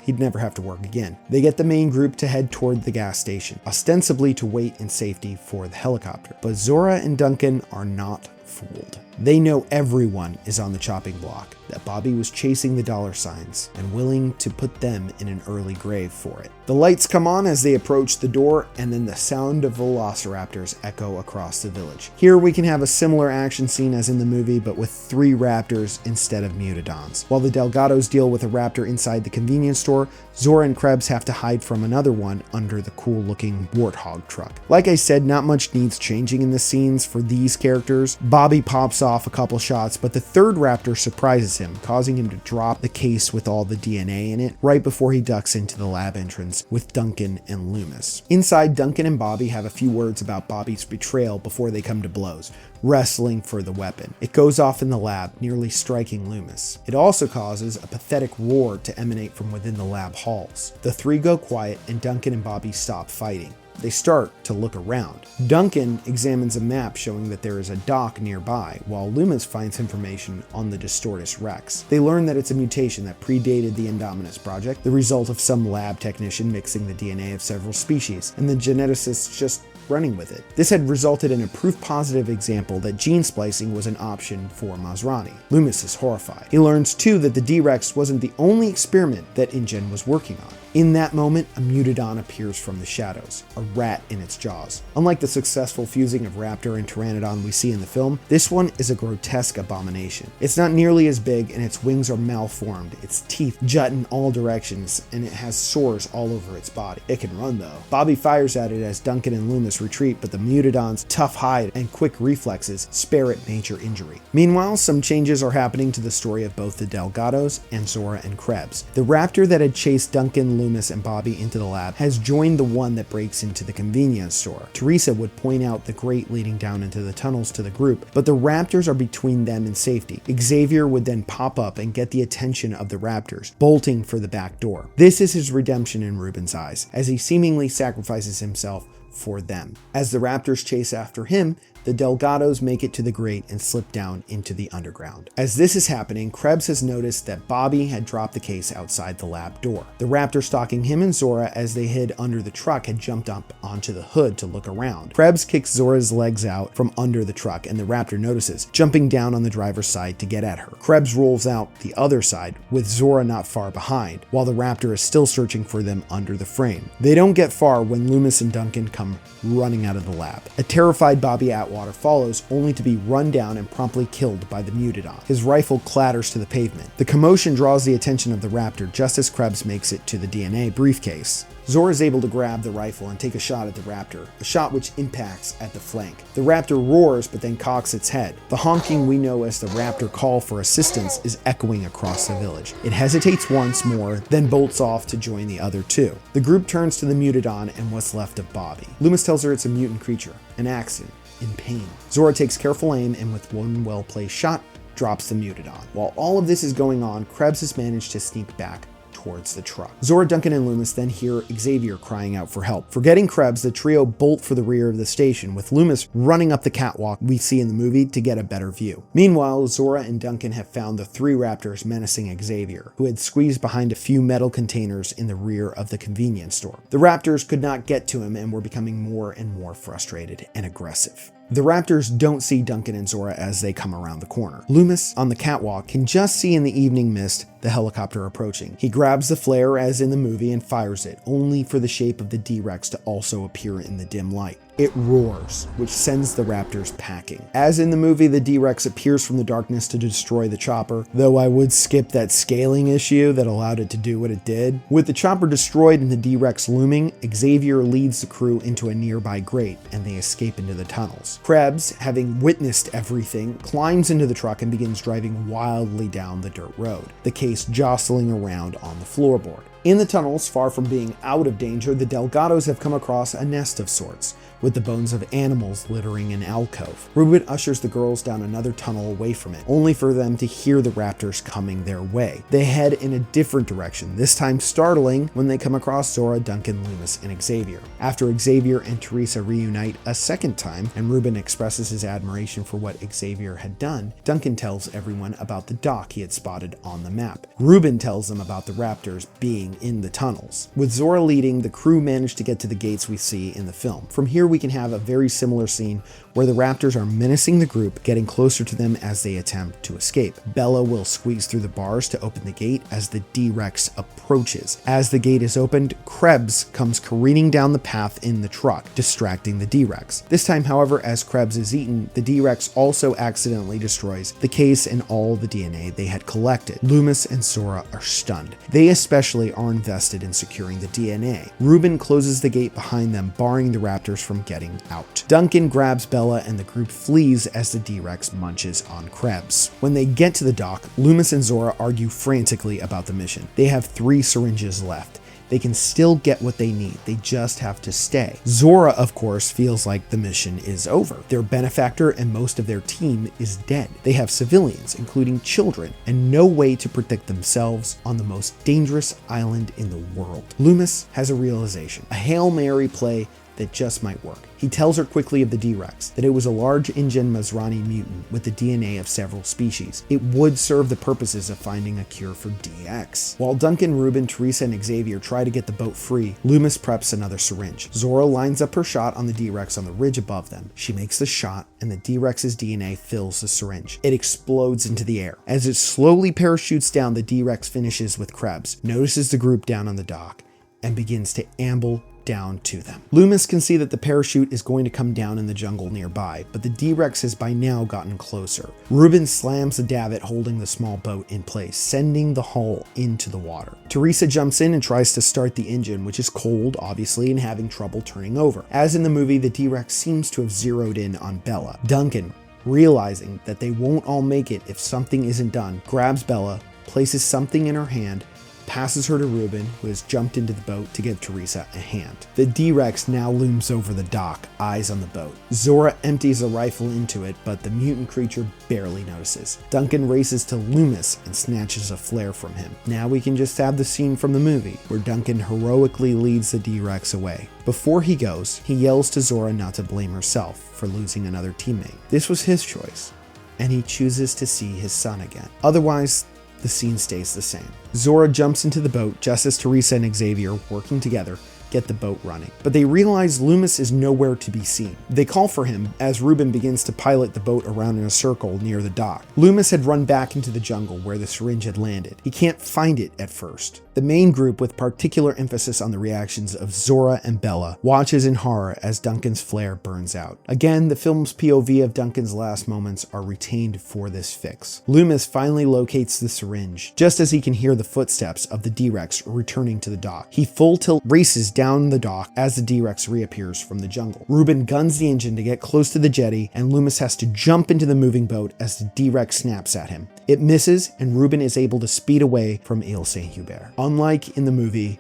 he'd never have to work again. They get the main group to head toward the gas station, ostensibly to wait in safety for the helicopter. But Zora and Duncan are not fooled. They know everyone is on the chopping block, that Bobby was chasing the dollar signs and willing to put them in an early grave for it. The lights come on as they approach the door, and then the sound of velociraptors echo across the village. Here we can have a similar action scene as in the movie, but with 3 raptors instead of mutodons. While the Delgados deal with a raptor inside the convenience store, Zora and Krebs have to hide from another one under the cool-looking warthog truck. Like I said, not much needs changing in the scenes for these characters. Bobby pops off a couple shots, but the third raptor surprises him, causing him to drop the case with all the DNA in it right before he ducks into the lab entrance with Duncan and Loomis. Inside, Duncan and Bobby have a few words about Bobby's betrayal before they come to blows, wrestling for the weapon. It goes off in the lab, nearly striking Loomis. It also causes a pathetic roar to emanate from within the lab halls. The 3 go quiet, and Duncan and Bobby stop fighting. They start to look around. Duncan examines a map showing that there is a dock nearby, while Loomis finds information on the Distortus Rex. They learn that it's a mutation that predated the Indominus project, the result of some lab technician mixing the DNA of several species, and the geneticists just running with it. This had resulted in a proof-positive example that gene splicing was an option for Masrani. Loomis is horrified. He learns too that the D-Rex wasn't the only experiment that InGen was working on. In that moment, a Mutodon appears from the shadows, a rat in its jaws. Unlike the successful fusing of Raptor and Pteranodon we see in the film, this one is a grotesque abomination. It's not nearly as big, and its wings are malformed, its teeth jut in all directions, and it has sores all over its body. It can run though. Bobby fires at it as Duncan and Loomis retreat, but the Mutodon's tough hide and quick reflexes spare it major injury. Meanwhile, some changes are happening to the story of both the Delgados and Zora and Krebs. The Raptor that had chased Duncan, Loomis, and Bobby into the lab has joined the one that breaks into the convenience store. Teresa would point out the grate leading down into the tunnels to the group, but the Raptors are between them and safety. Xavier would then pop up and get the attention of the Raptors, bolting for the back door. This is his redemption in Ruben's eyes, as he seemingly sacrifices himself for them. As the Raptors chase after him, the Delgados make it to the grate and slip down into the underground. As this is happening, Krebs has noticed that Bobby had dropped the case outside the lab door. The Raptor stalking him and Zora as they hid under the truck had jumped up onto the hood to look around. Krebs kicks Zora's legs out from under the truck, and the Raptor notices, jumping down on the driver's side to get at her. Krebs rolls out the other side, with Zora not far behind, while the Raptor is still searching for them under the frame. They don't get far when Loomis and Duncan come running out of the lab. A terrified Bobby Atwater follows, only to be run down and promptly killed by the Mutodon. His rifle clatters to the pavement. The commotion draws the attention of the Raptor just as Krebs makes it to the DNA briefcase. Zora is able to grab the rifle and take a shot at the Raptor, a shot which impacts at the flank. The Raptor roars but then cocks its head. The honking we know as the Raptor call for assistance is echoing across the village. It hesitates once more, then bolts off to join the other two. The group turns to the Mutodon and what's left of Bobby. Loomis tells her it's a mutant creature, an accident, in pain. Zora takes careful aim and with one well-placed shot, drops the Mutodon. While all of this is going on, Krebs has managed to sneak back towards the truck. Zora, Duncan, and Loomis then hear Xavier crying out for help. Forgetting Krebs, the trio bolt for the rear of the station, with Loomis running up the catwalk we see in the movie to get a better view. Meanwhile, Zora and Duncan have found the three Raptors menacing Xavier, who had squeezed behind a few metal containers in the rear of the convenience store. The Raptors could not get to him and were becoming more and more frustrated and aggressive. The Raptors don't see Duncan and Zora as they come around the corner. Loomis, on the catwalk, can just see in the evening mist the helicopter approaching. He grabs the flare as in the movie and fires it, only for the shape of the D-Rex to also appear in the dim light. It roars, which sends the Raptors packing. As in the movie, the D-Rex appears from the darkness to destroy the chopper, though I would skip that scaling issue that allowed it to do what it did. With the chopper destroyed and the D-Rex looming, Xavier leads the crew into a nearby grate, and they escape into the tunnels. Krebs, having witnessed everything, climbs into the truck and begins driving wildly down the dirt road, the case jostling around on the floorboard. In the tunnels, far from being out of danger, the Delgados have come across a nest of sorts, with the bones of animals littering an alcove. Ruben ushers the girls down another tunnel away from it, only for them to hear the Raptors coming their way. They head in a different direction, this time startling when they come across Zora, Duncan, Loomis, and Xavier. After Xavier and Teresa reunite a second time, and Ruben expresses his admiration for what Xavier had done, Duncan tells everyone about the dock he had spotted on the map. Ruben tells them about the Raptors being in the tunnels. With Zora leading, the crew managed to get to the gates we see in the film. From here we can have a very similar scene where the Raptors are menacing the group, getting closer to them as they attempt to escape. Bella will squeeze through the bars to open the gate as the D-Rex approaches. As the gate is opened, Krebs comes careening down the path in the truck, distracting the D-Rex. This time, however, as Krebs is eaten, the D-Rex also accidentally destroys the case and all the DNA they had collected. Loomis and Zora are stunned. They especially are invested in securing the DNA. Ruben closes the gate behind them, barring the Raptors from getting out. Duncan grabs Bella and the group flees as the D-Rex munches on Krebs. When they get to the dock, Loomis and Zora argue frantically about the mission. They have 3 syringes left. They can still get what they need, they just have to stay. Zora, of course, feels like the mission is over. Their benefactor and most of their team is dead. They have civilians, including children, and no way to protect themselves on the most dangerous island in the world. Loomis has a realization, a Hail Mary play that just might work. He tells her quickly of the D-Rex, that it was a large InGen Masrani mutant with the DNA of several species. It would serve the purposes of finding a cure for DX. While Duncan, Ruben, Teresa, and Xavier try to get the boat free, Loomis preps another syringe. Zora lines up her shot on the D-Rex on the ridge above them. She makes the shot, and the D-Rex's DNA fills the syringe. It explodes into the air. As it slowly parachutes down, the D-Rex finishes with Krebs, notices the group down on the dock, and begins to amble down to them. Loomis can see that the parachute is going to come down in the jungle nearby, but the D-Rex has by now gotten closer. Ruben slams the davit holding the small boat in place, sending the hull into the water. Teresa jumps in and tries to start the engine, which is cold, obviously, and having trouble turning over. As in the movie, the D-Rex seems to have zeroed in on Bella. Duncan, realizing that they won't all make it if something isn't done, grabs Bella, places something in her hand, passes her to Ruben, who has jumped into the boat to give Teresa a hand. The D-Rex now looms over the dock, eyes on the boat. Zora empties a rifle into it, but the mutant creature barely notices. Duncan races to Loomis and snatches a flare from him. Now we can just have the scene from the movie, where Duncan heroically leads the D-Rex away. Before he goes, he yells to Zora not to blame herself for losing another teammate. This was his choice, and he chooses to see his son again. Otherwise, the scene stays the same. Zora jumps into the boat just as Teresa and Xavier, working together, get the boat running. But they realize Loomis is nowhere to be seen. They call for him as Ruben begins to pilot the boat around in a circle near the dock. Loomis had run back into the jungle where the syringe had landed. He can't find it at first. The main group, with particular emphasis on the reactions of Zora and Bella, watches in horror as Duncan's flare burns out. Again, the film's POV of Duncan's last moments are retained for this fix. Loomis finally locates the syringe, just as he can hear the footsteps of the D-Rex returning to the dock. He full tilt races down the dock as the D-Rex reappears from the jungle. Ruben guns the engine to get close to the jetty, and Loomis has to jump into the moving boat as the D-Rex snaps at him. It misses, and Ruben is able to speed away from Ile Saint-Hubert. Unlike in the movie,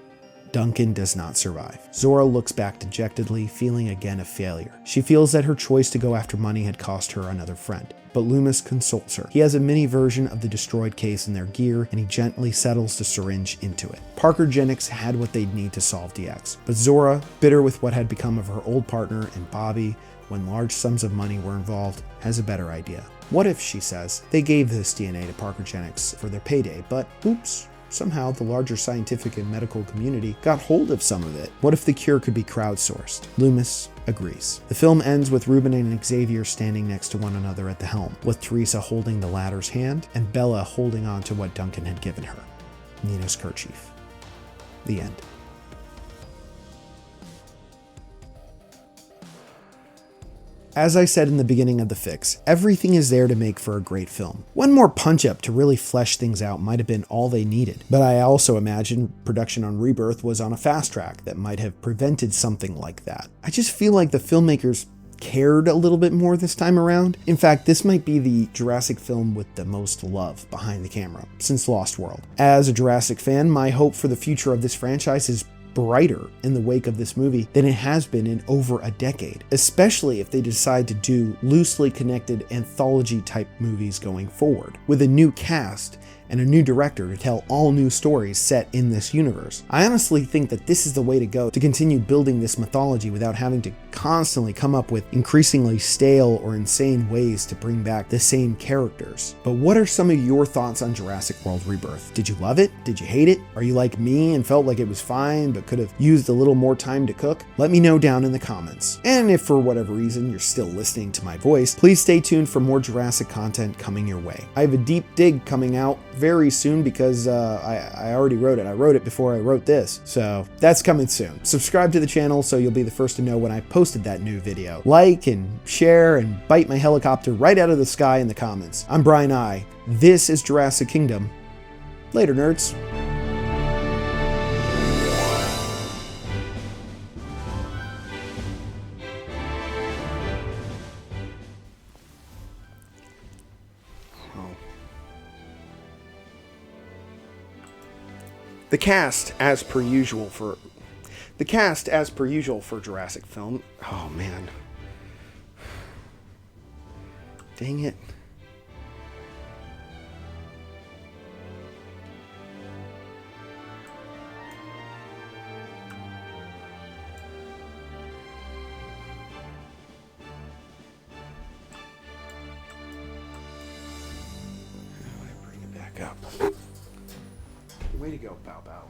Duncan does not survive. Zora looks back dejectedly, feeling again a failure. She feels that her choice to go after money had cost her another friend. But Loomis consults her. He has a mini version of the destroyed case in their gear, and he gently settles the syringe into it. Parkergenics had what they'd need to solve DX. But Zora, bitter with what had become of her old partner and Bobby when large sums of money were involved, has a better idea. What if, she says, they gave this DNA to Parkergenics for their payday, but oops, somehow the larger scientific and medical community got hold of some of it. What if the cure could be crowdsourced? Loomis agrees. The film ends with Ruben and Xavier standing next to one another at the helm, with Teresa holding the latter's hand and Bella holding on to what Duncan had given her, Nina's kerchief. The end. As I said in the beginning of the fix, everything is there to make for a great film. One more punch-up to really flesh things out might have been all they needed, but I also imagine production on Rebirth was on a fast track that might have prevented something like that. I just feel like the filmmakers cared a little bit more this time around. In fact, this might be the Jurassic film with the most love behind the camera since Lost World. As a Jurassic fan, my hope for the future of this franchise is brighter in the wake of this movie than it has been in over a decade, especially if they decide to do loosely connected anthology type movies going forward, with a new cast and a new director to tell all new stories set in this universe. I honestly think that this is the way to go to continue building this mythology without having to constantly come up with increasingly stale or insane ways to bring back the same characters. But what are some of your thoughts on Jurassic World Rebirth? Did you love it? Did you hate it? Are you like me and felt like it was fine but could have used a little more time to cook? Let me know down in the comments. And if for whatever reason you're still listening to my voice, please stay tuned for more Jurassic content coming your way. I have a deep dig coming out very soon because I already wrote it. I wrote it before I wrote this, so that's coming soon. Subscribe to the channel so you'll be the first to know when I posted that new video. Like and share and bite my helicopter right out of the sky in the comments. I'm Brian I. This is Jurassic Kingdom. Later, nerds. The cast, as per usual for Jurassic film. Oh man. Dang it. up. Way to go, Bow Bow.